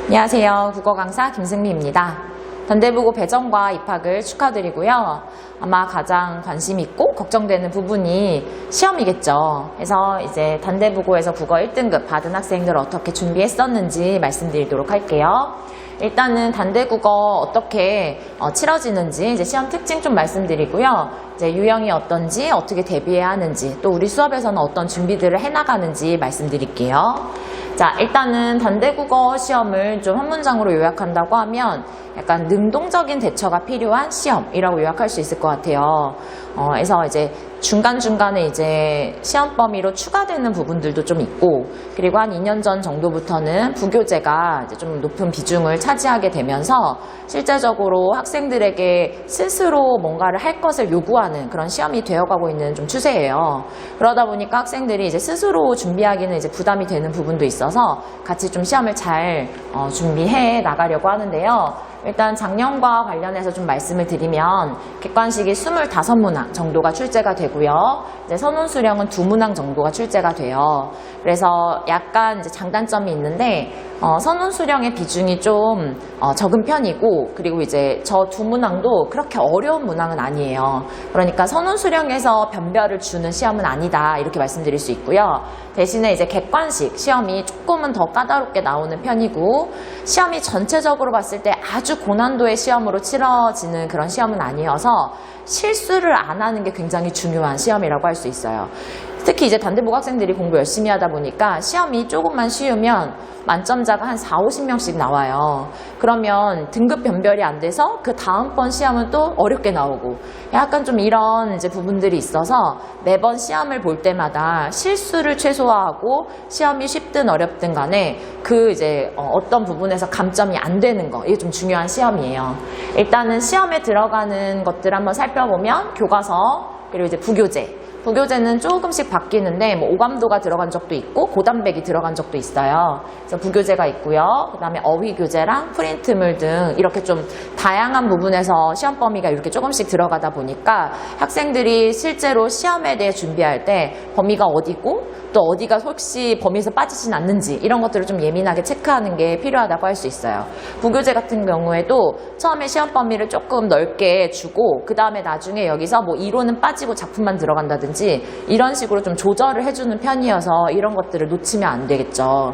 안녕하세요. 국어 강사 김승미입니다. 단대부고 배정과 입학을 축하드리고요. 아마 가장 관심 있고 걱정되는 부분이 시험이겠죠. 그래서 이제 단대부고에서 국어 1등급 받은 학생들 어떻게 준비했었는지 말씀드리도록 할게요. 일단은 단대국어 어떻게 치러지는지 이제 시험 특징 좀 말씀드리고요. 이제 유형이 어떤지 어떻게 대비해야 하는지 또 우리 수업에서는 어떤 준비들을 해나가는지 말씀드릴게요. 자, 일단은 단대국어 시험을 좀 한 문장으로 요약한다고 하면 약간 능동적인 대처가 필요한 시험이라고 요약할 수 있을 것 같아요. 그래서 이제 중간중간에 이제 시험 범위로 추가되는 부분들도 좀 있고, 그리고 한 2년 전 정도부터는 부교재가 이제 좀 높은 비중을 차지하게 되면서 실제적으로 학생들에게 스스로 뭔가를 할 것을 요구하는 그런 시험이 되어가고 있는 좀 추세예요. 그러다 보니까 학생들이 이제 스스로 준비하기는 이제 부담이 되는 부분도 있어서 같이 좀 시험을 잘 준비해 나가려고 하는데요. 일단 작년과 관련해서 좀 말씀을 드리면 객관식이 25문항 정도가 출제가 되고요. 이제 선훈수령은 2문항 정도가 출제가 돼요. 그래서 약간 이제 장단점이 있는데 선훈수령의 비중이 좀 적은 편이고, 그리고 이제 저 2문항도 그렇게 어려운 문항은 아니에요. 그러니까 선훈수령에서 변별을 주는 시험은 아니다 이렇게 말씀드릴 수 있고요. 대신에 이제 객관식 시험이 조금은 더 까다롭게 나오는 편이고, 시험이 전체적으로 봤을 때 아주 고난도의 시험으로 치러지는 그런 시험은 아니어서 실수를 안 하는 게 굉장히 중요한 시험이라고 할 수 있어요. 특히 이제 단대부고 학생들이 공부 열심히 하다 보니까 시험이 조금만 쉬우면 만점자가 한 40-50명씩 나와요. 그러면 등급 변별이 안 돼서 그 다음번 시험은 또 어렵게 나오고, 약간 좀 이런 이제 부분들이 있어서 매번 시험을 볼 때마다 실수를 최소화하고 시험이 쉽든 어렵든 간에 그 이제 어떤 부분에서 감점이 안 되는 거, 이게 좀 중요한 시험이에요. 일단은 시험에 들어가는 것들 한번 살펴보면 교과서, 그리고 이제 부교재는 조금씩 바뀌는데 뭐 오감도가 들어간 적도 있고 고단백이 들어간 적도 있어요. 그래서 부교재가 있고요. 그 다음에 어휘교재랑 프린트물 등 이렇게 좀 다양한 부분에서 시험 범위가 이렇게 조금씩 들어가다 보니까 학생들이 실제로 시험에 대해 준비할 때 범위가 어디고 또 어디가 혹시 범위에서 빠지진 않는지 이런 것들을 좀 예민하게 체크하는 게 필요하다고 할 수 있어요. 부교재 같은 경우에도 처음에 시험 범위를 조금 넓게 주고 그 다음에 나중에 여기서 뭐 이론은 빠지고 작품만 들어간다든지 이런 식으로 좀 조절을 해주는 편이어서 이런 것들을 놓치면 안 되겠죠.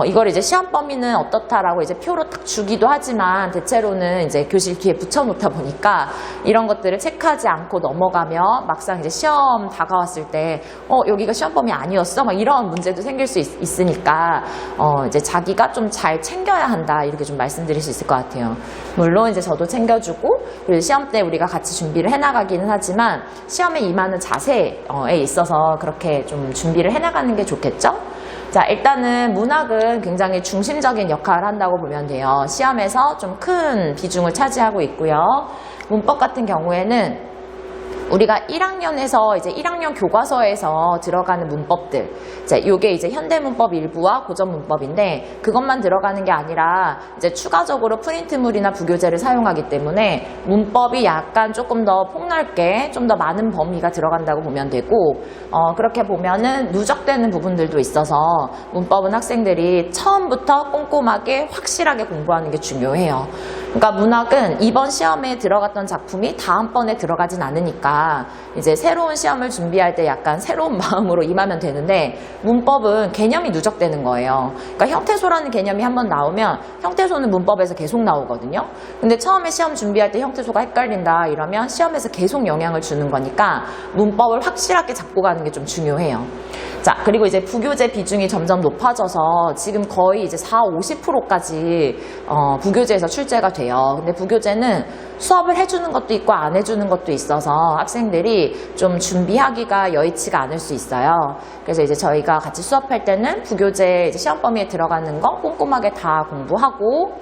이걸 이제 시험 범위는 어떻다라고 이제 표로 딱 주기도 하지만 대체로는 이제 교실 뒤에 붙여놓다 보니까 이런 것들을 체크하지 않고 넘어가면 막상 이제 시험 다가왔을 때 여기가 시험 범위 아니었어? 막 이런 문제도 생길 수 있으니까 이제 자기가 좀 잘 챙겨야 한다 이렇게 좀 말씀드릴 수 있을 것 같아요. 물론 이제 저도 챙겨주고 그리고 시험 때 우리가 같이 준비를 해나가기는 하지만 시험에 임하는 자세에 있어서 그렇게 좀 준비를 해나가는 게 좋겠죠? 자, 일단은 문학은 굉장히 중심적인 역할을 한다고 보면 돼요. 시험에서 좀 큰 비중을 차지하고 있고요. 문법 같은 경우에는 우리가 1학년에서 이제 1학년 교과서에서 들어가는 문법들, 요게 이제 현대문법 일부와 고전문법인데 그것만 들어가는 게 아니라 이제 추가적으로 프린트물이나 부교재를 사용하기 때문에 문법이 약간 조금 더 폭넓게 좀 더 많은 범위가 들어간다고 보면 되고, 그렇게 보면은 누적되는 부분들도 있어서 문법은 학생들이 처음부터 꼼꼼하게 확실하게 공부하는 게 중요해요. 그러니까 문학은 이번 시험에 들어갔던 작품이 다음번에 들어가진 않으니까 이제 새로운 시험을 준비할 때 약간 새로운 마음으로 임하면 되는데, 문법은 개념이 누적되는 거예요. 그러니까 형태소라는 개념이 한번 나오면 형태소는 문법에서 계속 나오거든요. 근데 처음에 시험 준비할 때 형태소가 헷갈린다 이러면 시험에서 계속 영향을 주는 거니까 문법을 확실하게 잡고 가는 게 좀 중요해요. 자, 그리고 이제 부교재 비중이 점점 높아져서 지금 거의 이제 40-50%까지 부교재에서 출제가 돼요. 근데 부교재는 수업을 해주는 것도 있고 안 해주는 것도 있어서 학생들이 좀 준비하기가 여의치가 않을 수 있어요. 그래서 이제 저희가 같이 수업할 때는 부교재 이제 시험 범위에 들어가는 거 꼼꼼하게 다 공부하고,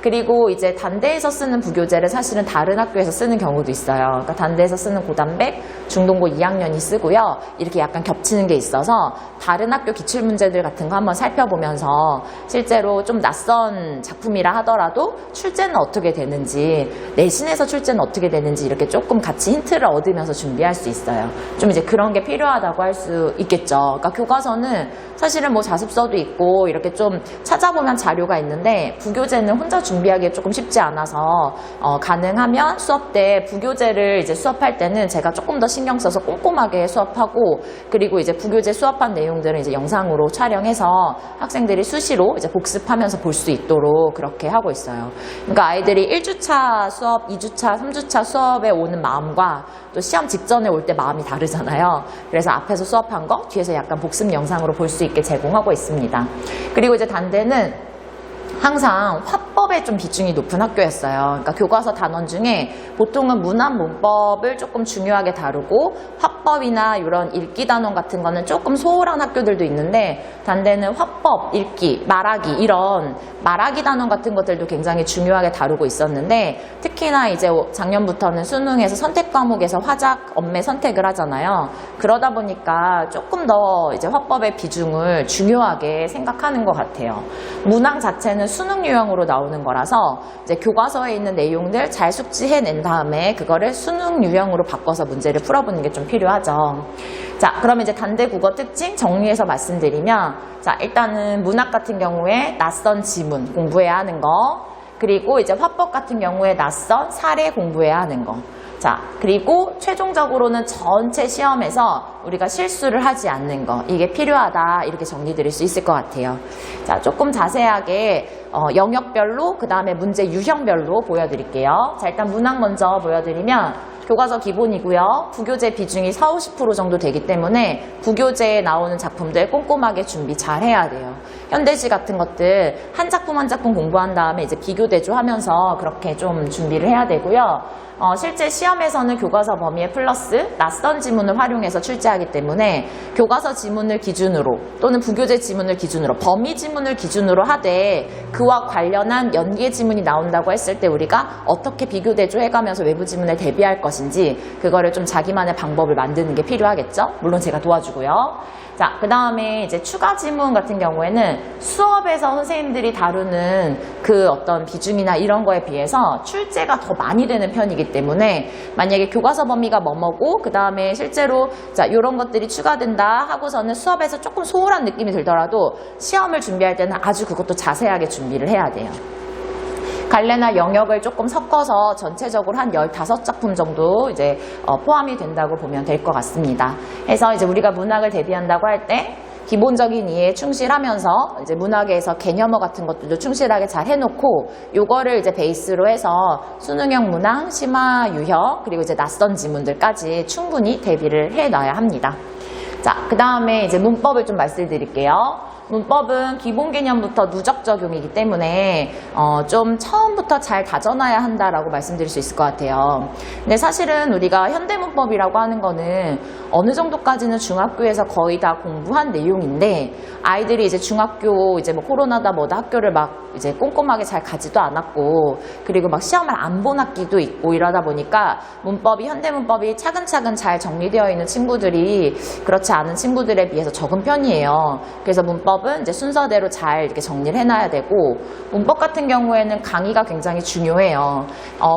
그리고 이제 단대에서 쓰는 부교재를 사실은 다른 학교에서 쓰는 경우도 있어요. 그러니까 단대에서 쓰는 고단백, 중동고 2학년이 쓰고요. 이렇게 약간 겹치는 게 있어서 다른 학교 기출문제들 같은 거 한번 살펴보면서 실제로 좀 낯선 작품이라 하더라도 출제는 어떻게 되는지, 내신에서 출제는 어떻게 되는지 이렇게 조금 같이 힌트를 얻으면서 준비할 수 있어요. 좀 이제 그런 게 필요하다고 할 수 있겠죠. 그러니까 교과서는 사실은 뭐 자습서도 있고 이렇게 좀 찾아보면 자료가 있는데 부교재는 혼자 준비하기 조금 쉽지 않아서 가능하면 수업 때 부교재를 이제 수업할 때는 제가 조금 더 신경 써서 꼼꼼하게 수업하고, 그리고 이제 부교재 수업한 내용들은 이제 영상으로 촬영해서 학생들이 수시로 이제 복습하면서 볼 수 있도록 그렇게 하고 있어요. 그러니까 아이들이 1주차 수업, 2주차, 3주차 수업에 오는 마음과 또 시험 직전에 올 때 마음이 다르잖아요. 그래서 앞에서 수업한 거 뒤에서 약간 복습 영상으로 볼 수 있게 제공하고 있습니다. 그리고 이제 단대는 항상 화법에 좀 비중이 높은 학교였어요. 그러니까 교과서 단원 중에 보통은 문학 문법을 조금 중요하게 다루고 화법이나 이런 읽기 단원 같은 거는 조금 소홀한 학교들도 있는데, 단대는 화법, 읽기, 말하기 이런 말하기 단원 같은 것들도 굉장히 중요하게 다루고 있었는데, 특히나 이제 작년부터는 수능에서 선택 과목에서 화작, 엄매 선택을 하잖아요. 그러다 보니까 조금 더 이제 화법의 비중을 중요하게 생각하는 것 같아요. 문항 자체는 수능 유형으로 나오는 거라서 이제 교과서에 있는 내용들 잘 숙지해낸 다음에 그거를 수능 유형으로 바꿔서 문제를 풀어보는 게 좀 필요하죠. 자, 그러면 이제 단대 국어 특징 정리해서 말씀드리면, 자, 일단은 문학 같은 경우에 낯선 지문 공부해야 하는 거, 그리고 이제 화법 같은 경우에 낯선 사례 공부해야 하는 거. 자, 그리고 최종적으로는 전체 시험에서 우리가 실수를 하지 않는 거, 이게 필요하다, 이렇게 정리 드릴 수 있을 것 같아요. 자, 조금 자세하게 영역별로, 그 다음에 문제 유형별로 보여드릴게요. 자, 일단 문학 먼저 보여드리면 교과서 기본이고요. 부교재 비중이 40~50% 정도 되기 때문에 부교재에 나오는 작품들 꼼꼼하게 준비 잘 해야 돼요. 현대시 같은 것들 한 작품 한 작품 공부한 다음에 이제 비교대조하면서 그렇게 좀 준비를 해야 되고요. 실제 시험에서는 교과서 범위에 플러스 낯선 지문을 활용해서 출제하기 때문에 교과서 지문을 기준으로 또는 부교재 지문을 기준으로 범위 지문을 기준으로 하되, 그와 관련한 연계 지문이 나온다고 했을 때 우리가 어떻게 비교대조 해가면서 외부 지문에 대비할 것인지 그거를 좀 자기만의 방법을 만드는 게 필요하겠죠. 물론 제가 도와주고요. 자, 그 다음에 이제 추가 지문 같은 경우에는 수업에서 선생님들이 다루는 그 어떤 비중이나 이런 거에 비해서 출제가 더 많이 되는 편이기 때문에, 만약에 교과서 범위가 뭐뭐고 그 다음에 실제로 자, 요런 것들이 추가된다 하고서는 수업에서 조금 소홀한 느낌이 들더라도 시험을 준비할 때는 아주 그것도 자세하게 준비를 해야 돼요. 갈래나 영역을 조금 섞어서 전체적으로 한 15작품 정도 이제 포함이 된다고 보면 될 것 같습니다. 그래서 이제 우리가 문학을 대비한다고 할 때 기본적인 이해에 충실하면서 이제 문학에서 개념어 같은 것들도 충실하게 잘 해놓고, 요거를 이제 베이스로 해서 수능형 문항, 심화 유형, 그리고 이제 낯선 지문들까지 충분히 대비를 해놔야 합니다. 자, 그 다음에 이제 문법을 좀 말씀드릴게요. 문법은 기본 개념부터 누적 적용이기 때문에 좀 처음부터 잘 다져놔야 한다라고 말씀드릴 수 있을 것 같아요. 근데 사실은 우리가 현대문법이라고 하는 거는 어느 정도까지는 중학교에서 거의 다 공부한 내용인데, 아이들이 이제 중학교 이제 뭐 코로나다 뭐다 학교를 막 이제 꼼꼼하게 잘 가지도 않았고, 그리고 막 시험을 안 본 학기도 있고 이러다 보니까 문법이, 현대문법이 차근차근 잘 정리되어 있는 친구들이 그렇지 않은 친구들에 비해서 적은 편이에요. 그래서 문법은 이제 순서대로 잘 이렇게 정리를 해놔야 되고, 문법 같은 경우에는 강의가 굉장히 중요해요.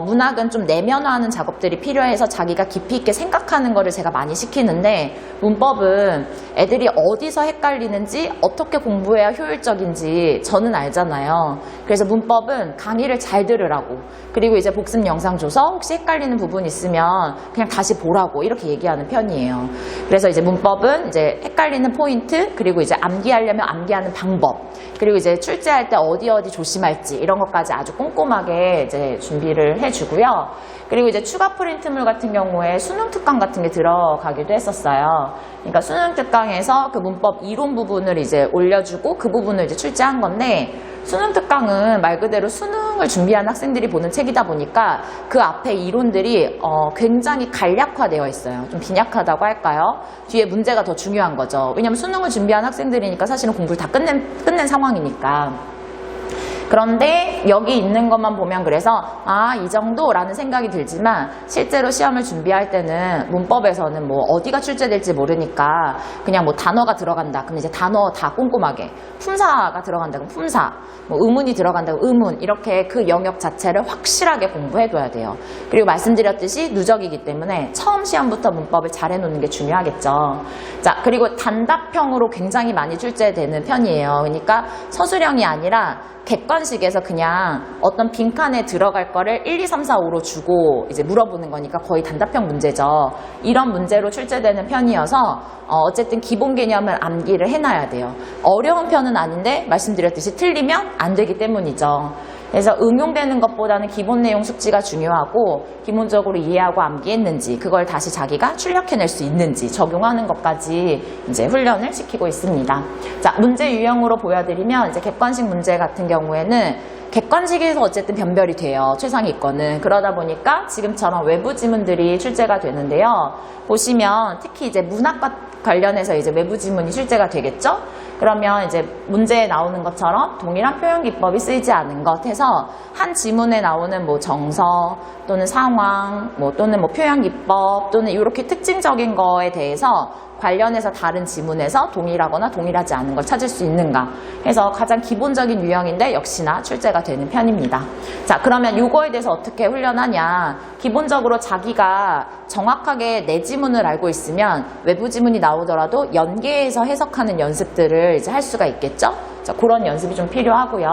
문학은 좀 내면화하는 작업들이 필요해서 자기가 깊이 있게 생각하는 거를 제가 많이 시키는데, 문법은 애들이 어디서 헷갈리는지, 어떻게 공부해야 효율적인지 저는 알잖아요. 그래서 문법은 강의를 잘 들으라고, 그리고 이제 복습 영상 줘서 혹시 헷갈리는 부분 있으면 그냥 다시 보라고 이렇게 얘기하는 편이에요. 그래서 이제 문법은 이제 헷갈리는 포인트, 그리고 이제 암기하려면 암기하는 방법, 그리고 이제 출제할 때 어디 조심할지 이런 것까지 아주 꼼꼼하게 이제 준비를 해주고요. 그리고 이제 추가 프린트물 같은 경우에 수능 특강 같은 게 들어가기도 했었어요. 그러니까 수능 특강에서 그 문법 이론 부분을 이제 올려주고 그 부분을 이제 출제한 건데, 수능 특강은 말 그대로 수능을 준비한 학생들이 보는 책이다 보니까 그 앞에 이론들이 굉장히 간략화되어 있어요. 좀 빈약하다고 할까요? 뒤에 문제가 더 중요한 거죠. 왜냐면 수능을 준비한 학생들이니까 사실은 공부를 다 끝낸 상황이니까. 그런데 여기 있는 것만 보면 그래서 이 정도라는 생각이 들지만 실제로 시험을 준비할 때는 문법에서는 뭐 어디가 출제될지 모르니까 그냥 뭐 단어가 들어간다. 그럼 이제 단어 다 꼼꼼하게. 품사가 들어간다. 그럼 품사. 뭐 의문이 들어간다고 의문. 이렇게 그 영역 자체를 확실하게 공부해둬야 돼요. 그리고 말씀드렸듯이 누적이기 때문에 처음 시험부터 문법을 잘 해놓는 게 중요하겠죠. 자, 그리고 단답형으로 굉장히 많이 출제되는 편이에요. 그러니까 서술형이 아니라 객관식에서 그냥 어떤 빈칸에 들어갈 거를 1, 2, 3, 4, 5로 주고 이제 물어보는 거니까 거의 단답형 문제죠. 이런 문제로 출제되는 편이어서 어쨌든 기본 개념을 암기를 해놔야 돼요. 어려운 편은 아닌데 말씀드렸듯이 틀리면 안 되기 때문이죠. 그래서 응용되는 것보다는 기본 내용 숙지가 중요하고 기본적으로 이해하고 암기했는지 그걸 다시 자기가 출력해낼 수 있는지 적용하는 것까지 이제 훈련을 시키고 있습니다. 자, 문제 유형으로 보여드리면 이제 객관식 문제 같은 경우에는 객관식에서 어쨌든 변별이 돼요. 최상위권은. 그러다 보니까 지금처럼 외부 지문들이 출제가 되는데요. 보시면 특히 이제 문학과 관련해서 이제 외부 지문이 출제가 되겠죠? 그러면 이제 문제에 나오는 것처럼 동일한 표현 기법이 쓰이지 않은 것 해서 한 지문에 나오는 뭐 정서 또는 상황 또는 뭐 표현 기법 또는 이렇게 특징적인 거에 대해서 관련해서 다른 지문에서 동일하거나 동일하지 않은 걸 찾을 수 있는가 해서 가장 기본적인 유형인데 역시나 출제가 되는 편입니다. 자, 그러면 이거에 대해서 어떻게 훈련하냐. 기본적으로 자기가 정확하게 내 지문을 알고 있으면 외부 지문이 나오더라도 연계해서 해석하는 연습들을 이제 할 수가 있겠죠. 자, 그런 연습이 좀 필요하고요.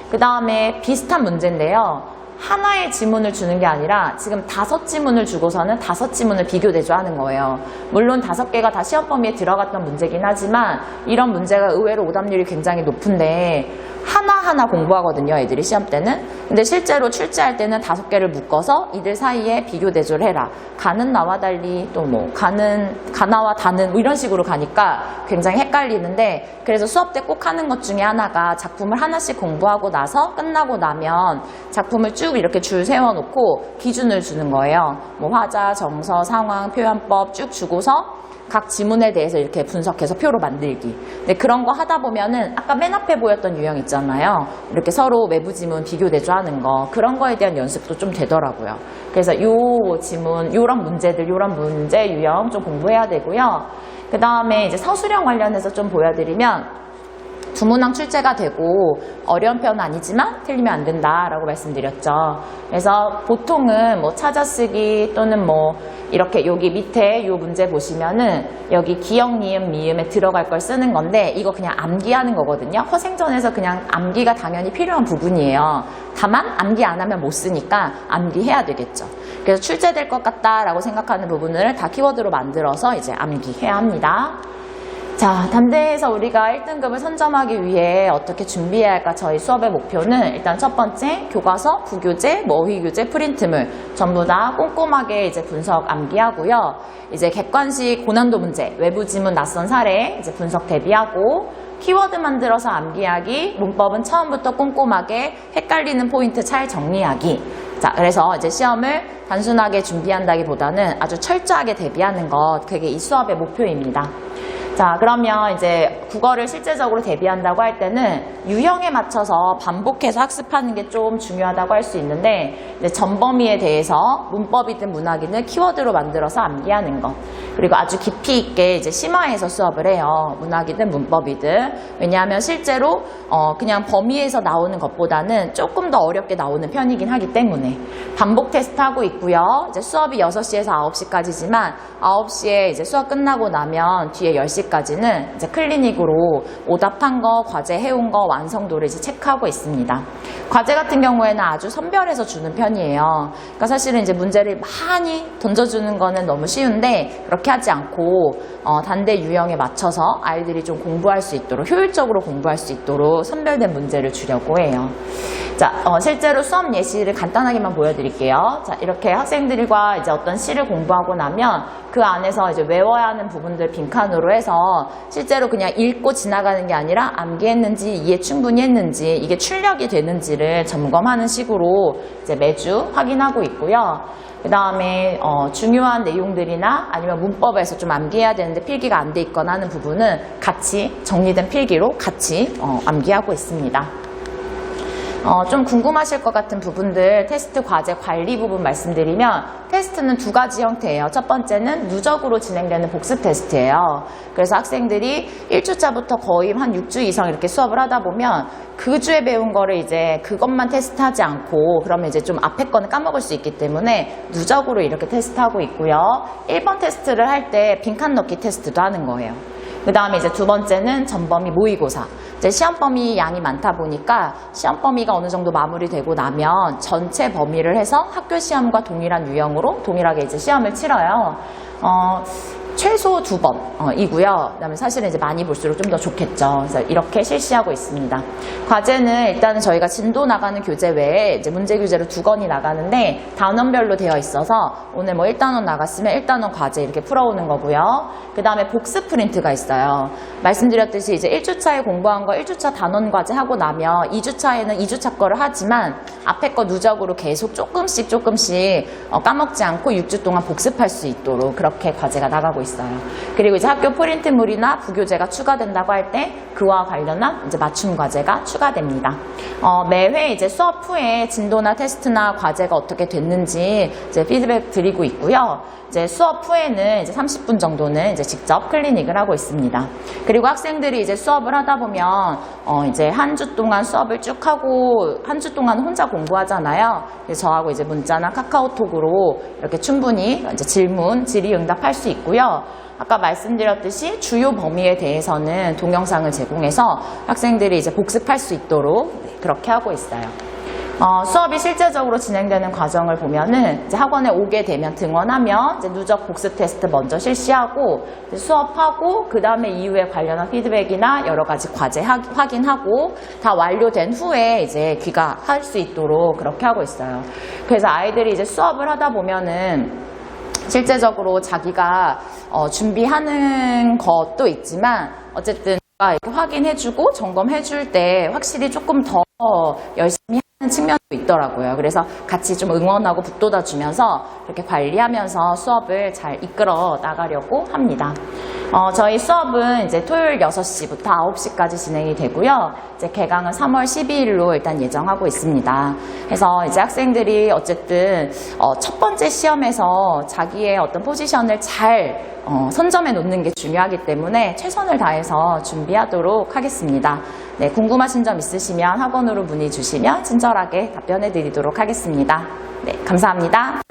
그 다음에 비슷한 문제인데요. 하나의 지문을 주는 게 아니라 지금 5지문을 주고서는 5지문을 비교 대조하는 거예요. 물론 5개가 다 시험 범위에 들어갔던 문제긴 하지만 이런 문제가 의외로 오답률이 굉장히 높은데 하나하나 공부하거든요, 애들이 시험 때는. 근데 실제로 출제할 때는 5개를 묶어서 이들 사이에 비교 대조를 해라. 가는 나와 달리 또 뭐 가나와 다는 뭐 이런 식으로 가니까 굉장히 헷갈리는데 그래서 수업 때 꼭 하는 것 중에 하나가 작품을 하나씩 공부하고 나서 끝나고 나면 작품을 쭉 이렇게 줄 세워놓고 기준을 주는 거예요. 뭐 화자, 정서, 상황, 표현법 쭉 주고서 각 지문에 대해서 이렇게 분석해서 표로 만들기. 근데 그런 거 하다 보면은 아까 맨 앞에 보였던 유형 있잖아요. 이렇게 서로 외부 지문 비교 대조하는 거. 그런 거에 대한 연습도 좀 되더라고요. 그래서 요 지문, 요런 문제들, 요런 문제 유형 좀 공부해야 되고요. 그 다음에 이제 서술형 관련해서 좀 보여드리면 두문항 출제가 되고 어려운 편은 아니지만 틀리면 안 된다라고 말씀드렸죠. 그래서 보통은 뭐 찾아쓰기 또는 뭐 이렇게 여기 밑에 요 문제 보시면은 여기 기역, 니은, 미음에 들어갈 걸 쓰는 건데 이거 그냥 암기하는 거거든요. 허생전에서 그냥 암기가 당연히 필요한 부분이에요. 다만 암기 안 하면 못 쓰니까 암기해야 되겠죠. 그래서 출제될 것 같다라고 생각하는 부분을 다 키워드로 만들어서 이제 암기해야 합니다. 자, 단대에서 우리가 1등급을 선점하기 위해 어떻게 준비해야 할까? 저희 수업의 목표는 일단 첫 번째 교과서, 부교재, 어휘교재, 프린트물 전부 다 꼼꼼하게 이제 분석 암기하고요. 이제 객관식 고난도 문제, 외부 지문 낯선 사례 이제 분석 대비하고 키워드 만들어서 암기하기, 문법은 처음부터 꼼꼼하게 헷갈리는 포인트 잘 정리하기. 자, 그래서 이제 시험을 단순하게 준비한다기보다는 아주 철저하게 대비하는 것, 그게 이 수업의 목표입니다. 자, 그러면 이제 국어를 실제적으로 대비한다고 할 때는 유형에 맞춰서 반복해서 학습하는 게 좀 중요하다고 할 수 있는데 이제 전범위에 대해서 문법이든 문학이든 키워드로 만들어서 암기하는 것. 그리고 아주 깊이 있게 이제 심화해서 수업을 해요. 문학이든 문법이든. 왜냐하면 실제로 그냥 범위에서 나오는 것보다는 조금 더 어렵게 나오는 편이긴 하기 때문에 반복 테스트 하고 있고요. 이제 수업이 6시에서 9시까지지만 9시에 이제 수업 끝나고 나면 뒤에 10시까지는 이제 클리닉으로 오답한 거, 과제 해온 거, 완성도를 이제 체크하고 있습니다. 과제 같은 경우에는 아주 선별해서 주는 편이에요. 그러니까 사실은 이제 문제를 많이 던져주는 거는 너무 쉬운데 그렇게 하지 않고 단대 유형에 맞춰서 아이들이 좀 공부할 수 있도록 효율적으로 공부할 수 있도록 선별된 문제를 주려고 해요. 자, 실제로 수업 예시를 간단하게만 보여드릴게요. 자, 이렇게 학생들과 이제 어떤 시를 공부하고 나면 그 안에서 이제 외워야 하는 부분들 빈칸으로 해서 실제로 그냥 읽고 지나가는 게 아니라 암기했는지 이해 충분히 했는지 이게 출력이 되는지를 점검하는 식으로 이제 매주 확인하고 있고요. 그 다음에 중요한 내용들이나 아니면 문법에서 좀 암기해야 되는데 필기가 안 돼 있거나 하는 부분은 같이 정리된 필기로 같이 암기하고 있습니다. 좀 궁금하실 것 같은 부분들 테스트 과제 관리 부분 말씀드리면 테스트는 두 가지 형태예요. 첫 번째는 누적으로 진행되는 복습 테스트예요. 그래서 학생들이 1주차부터 거의 한 6주 이상 이렇게 수업을 하다 보면 그 주에 배운 거를 이제 그것만 테스트하지 않고 그러면 이제 좀 앞에 거는 까먹을 수 있기 때문에 누적으로 이렇게 테스트하고 있고요. 1번 테스트를 할 때 빈칸 넣기 테스트도 하는 거예요. 그 다음에 이제 두 번째는 전범위 모의고사. 이제 시험 범위 양이 많다 보니까 시험 범위가 어느 정도 마무리되고 나면 전체 범위를 해서 학교 시험과 동일한 유형으로 동일하게 이제 시험을 치러요. 최소 2번이고요. 그다음에 사실은 이제 많이 볼수록 좀 더 좋겠죠. 그래서 이렇게 실시하고 있습니다. 과제는 일단은 저희가 진도 나가는 교재 외에 이제 문제 교재로 2건이 나가는데 단원별로 되어 있어서 오늘 뭐 1단원 나갔으면 1단원 과제 이렇게 풀어오는 거고요. 그 다음에 복습 프린트가 있어요. 말씀드렸듯이 이제 1주차에 공부한 거 1주차 단원 과제 하고 나면 2주차에는 2주차 거를 하지만 앞에 거 누적으로 계속 조금씩 까먹지 않고 6주 동안 복습할 수 있도록 그렇게 과제가 나가고 있어요. 그리고 이제 학교 프린트물이나 부교재가 추가된다고 할 때 그와 관련한 이제 맞춤 과제가 추가됩니다. 매회 이제 수업 후에 진도나 테스트나 과제가 어떻게 됐는지 이제 피드백 드리고 있고요. 이제 수업 후에는 이제 30분 정도는 이제 직접 클리닉을 하고 있습니다. 그리고 학생들이 이제 수업을 하다 보면 이제 한 주 동안 수업을 쭉 하고 한 주 동안 혼자 공부하잖아요. 그래서 저하고 이제 문자나 카카오톡으로 이렇게 충분히 이제 질의응답할 수 있고요. 아까 말씀드렸듯이 주요 범위에 대해서는 동영상을 제공해서 학생들이 이제 복습할 수 있도록 그렇게 하고 있어요. 수업이 실제적으로 진행되는 과정을 보면은 이제 학원에 오게 되면 등원하면 이제 누적 복습 테스트 먼저 실시하고 이제 수업하고 그 다음에 이후에 관련한 피드백이나 여러 가지 과제 확인하고 다 완료된 후에 이제 귀가할 수 있도록 그렇게 하고 있어요. 그래서 아이들이 이제 수업을 하다 보면은 실제적으로 자기가 준비하는 것도 있지만 어쨌든 이렇게 확인해주고 점검해줄 때 확실히 조금 더 열심히 하는 측면도 있더라고요. 그래서 같이 좀 응원하고 북돋아주면서 이렇게 관리하면서 수업을 잘 이끌어 나가려고 합니다. 저희 수업은 이제 토요일 6시부터 9시까지 진행이 되고요. 이제 개강은 3월 12일로 일단 예정하고 있습니다. 그래서 이제 학생들이 어쨌든 첫 번째 시험에서 자기의 어떤 포지션을 잘 선점해 놓는 게 중요하기 때문에 최선을 다해서 준비하도록 하겠습니다. 네, 궁금하신 점 있으시면 학원으로 문의 주시면 친절하게 답변해 드리도록 하겠습니다. 네, 감사합니다.